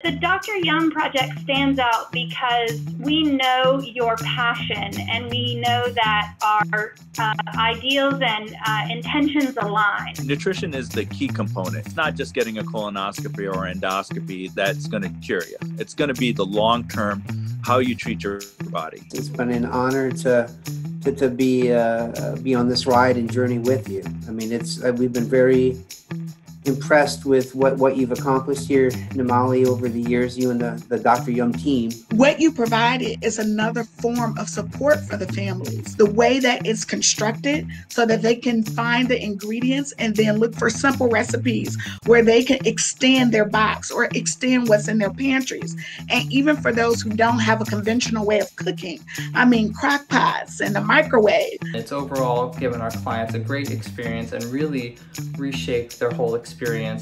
The Dr. Yum project stands out because we know your passion and we know that our ideals and intentions align. Nutrition is the key component. It's not just getting a colonoscopy or endoscopy that's going to cure you. It's going to be the long-term, how you treat your body. It's been an honor to be on this ride and journey with you. I mean, we've been very impressed with what you've accomplished here, Namali, over the years, you and the Dr. Yum team. What you provided is another form of support for the families. The way that it's constructed so that they can find the ingredients and then look for simple recipes where they can extend their box or extend what's in their pantries. And even for those who don't have a conventional way of cooking, I mean, crock pots and the microwave. It's overall given our clients a great experience and really reshaped their whole experience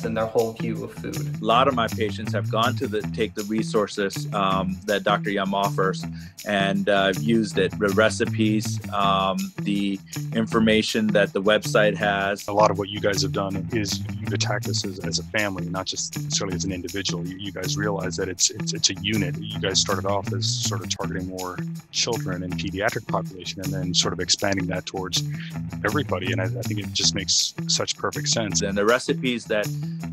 and their whole view of food. A lot of my patients have gone to take the resources that Dr. Yum offers and used it, the recipes, the information that the website has. A lot of what you guys have done is you've attacked this as a family, not just necessarily as an individual. You guys realize that it's a unit. You guys started off as sort of targeting more children and pediatric population and then sort of expanding that towards everybody. And I think it just makes such perfect sense. And the recipes that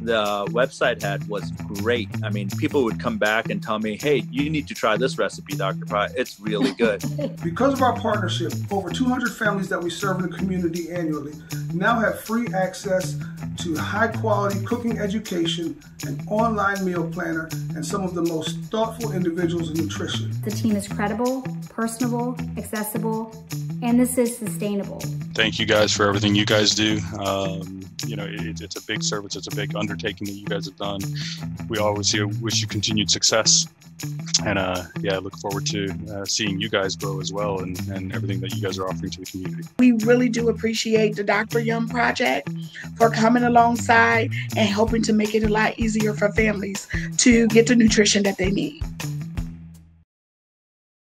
the website had was great. I mean, people would come back and tell me, hey, you need to try this recipe, Dr. Pai. It's really good. Because of our partnership, over 200 families that we serve in the community annually now have free access to high-quality cooking education, an online meal planner, and some of the most thoughtful individuals in nutrition. The team is credible, personable, accessible, and this is sustainable. Thank you guys for everything you guys do. It's a big service. It's a big undertaking that you guys have done. We always wish you continued success. And I look forward to seeing you guys grow as well and everything that you guys are offering to the community. We really do appreciate the Dr. Yum project for coming alongside and helping to make it a lot easier for families to get the nutrition that they need.